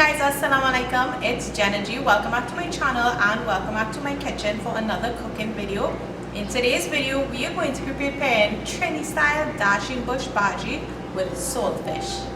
guys, assalamu alaikum, it's Jenna G. Welcome back to my channel and welcome back to my kitchen for another cooking video. In today's video, we are going to be preparing Trini style Dasheen bush bhaji with saltfish.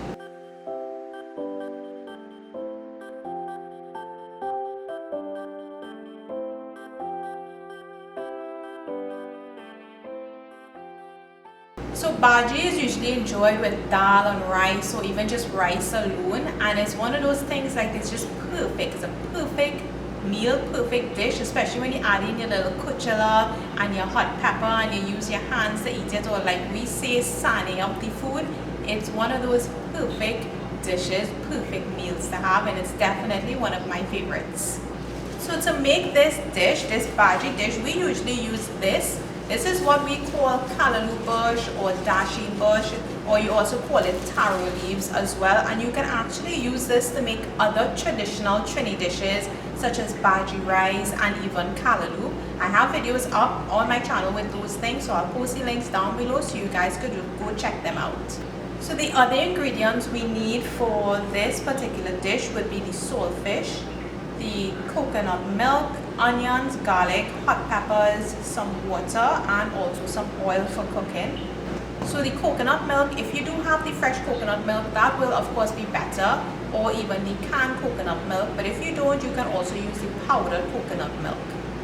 So bhaji is usually enjoyed with dal and rice or even just rice alone, and it's one of those things like it's just perfect. It's a perfect meal, perfect dish, especially when you add in your little kuchala and your hot pepper and you use your hands to eat it, or like we say sani of the food. It's one of those perfect dishes, perfect meals to have, and it's definitely one of my favorites. So to make this dish, this bhaji dish, we usually use this. This is what we call callaloo bush or dasheen bush, or you also call it taro leaves as well. And you can actually use this to make other traditional Trini dishes such as bhaji rice and even callaloo. I have videos up on my channel with those things, so I'll post the links down below so you guys could go check them out. So the other ingredients we need for this particular dish would be the saltfish, the coconut milk, onions, garlic, hot peppers, some water, and also some oil for cooking. So the coconut milk, if you do have the fresh coconut milk, that will of course be better, or even the canned coconut milk, but if you don't, you can also use the powdered coconut milk.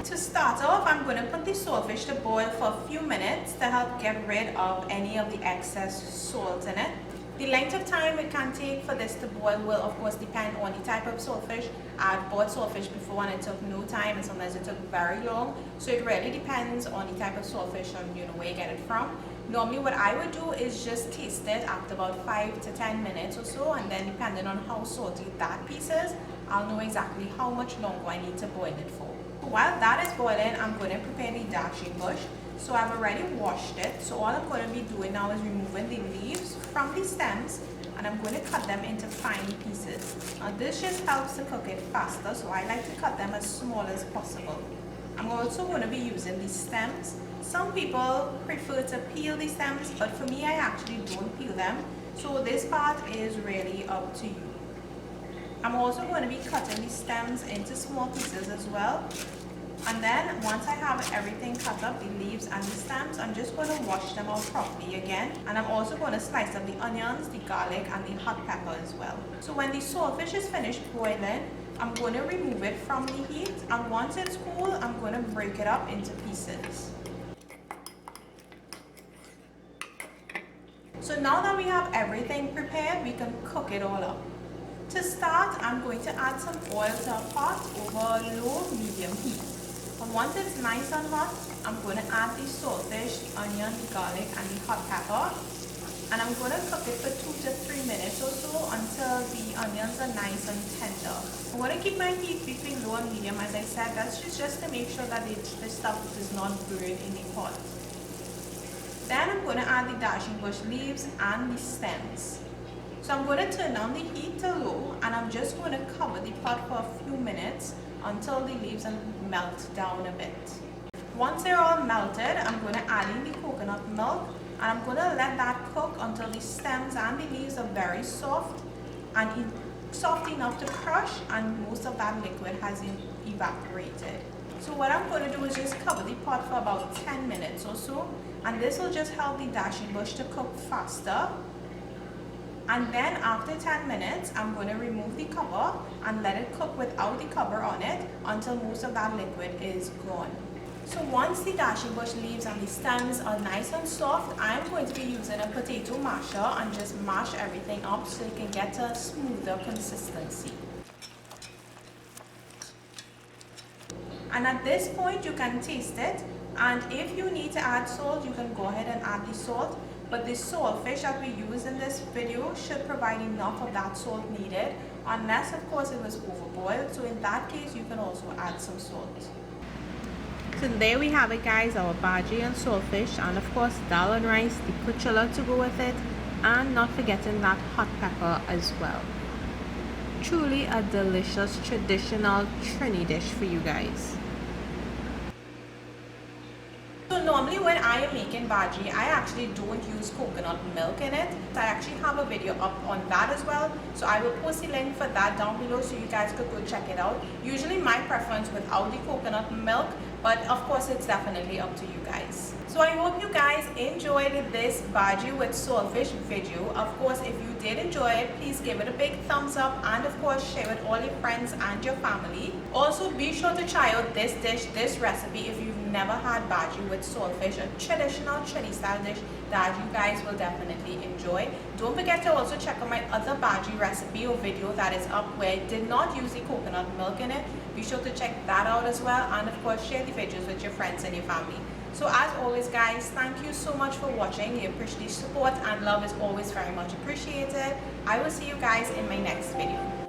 To start off, I'm going to put the saltfish to boil for a few minutes to help get rid of any of the excess salt in it. The length of time it can take for this to boil will of course depend on the type of saltfish. I've bought saltfish before and it took no time, and sometimes it took very long. So it really depends on the type of saltfish and where you get it from. Normally what I would do is just taste it after about 5 to 10 minutes or so, and then depending on how salty that piece is, I'll know exactly how much longer I need to boil it for. While that is boiling, I'm going to prepare the dasheen bush. So I've already washed it, so all I'm going to be doing now is removing the leaves from the stems, and I'm going to cut them into fine pieces. Now this just helps to cook it faster, so I like to cut them as small as possible. I'm also going to be using the stems. Some people prefer to peel the stems, but for me I actually don't peel them, so this part is really up to you. I'm also going to be cutting the stems into small pieces as well. And then once I have everything cut up, the leaves and the stems, I'm just going to wash them out properly again. And I'm also going to slice up the onions, the garlic, and the hot pepper as well. So when the saltfish is finished boiling, I'm going to remove it from the heat. And once it's cool, I'm going to break it up into pieces. So now that we have everything prepared, we can cook it all up. To start, I'm going to add some oil to a pot over low-medium heat. And once it's nice and hot, I'm going to add the saltfish, the onion, the garlic, and the hot pepper. And I'm going to cook it for 2 to 3 minutes or so until the onions are nice and tender. I'm going to keep my heat between low and medium, as I said. That's just to make sure that the stuff does not burn in the pot. Then I'm going to add the dasheen bush leaves and the stems. So I'm going to turn down the heat to low, and I'm just going to cover the pot for a few minutes until the leaves melt down a bit. Once they're all melted, I'm going to add in the coconut milk, and I'm going to let that cook until the stems and the leaves are very soft and soft enough to crush, and most of that liquid has evaporated. So what I'm going to do is just cover the pot for about 10 minutes or so, and this will just help the dasheen bush to cook faster. And then after 10 minutes, I'm going to remove the cover and let it cook without the cover on it until most of that liquid is gone. So once the dasheen bush leaves and the stems are nice and soft, I'm going to be using a potato masher and just mash everything up so you can get a smoother consistency. And at this point, you can taste it, and if you need to add salt, you can go ahead and add the salt. But the saltfish that we use in this video should provide enough of that salt needed, unless of course it was overboiled. So in that case, you can also add some salt. So there we have it, guys, our bhaji and saltfish, and of course dal and rice, the kuchala to go with it, and not forgetting that hot pepper as well. Truly a delicious traditional Trini dish for you guys. So normally when I am making bhaji, I actually don't use coconut milk in it. I actually have a video up on that as well, so I will post the link for that down below so you guys could go check it out. Usually my preference without the coconut milk, but of course it's definitely up to you guys. So I hope you guys enjoyed this bhaji with saltfish video. Of course, if you did enjoy it, please give it a big thumbs up, and of course share with all your friends and your family. Also be sure to try out this dish, this recipe, if you've never had bhaji with saltfish, a traditional Trini style dish that you guys will definitely enjoy. Don't forget to also check out my other bhaji recipe or video that is up where I did not use the coconut milk in it. Be sure to check that out as well, and of course share the videos with your friends and your family. So as always guys, thank you so much for watching. Your appreciated support and love is always very much appreciated. I will see you guys in my next video.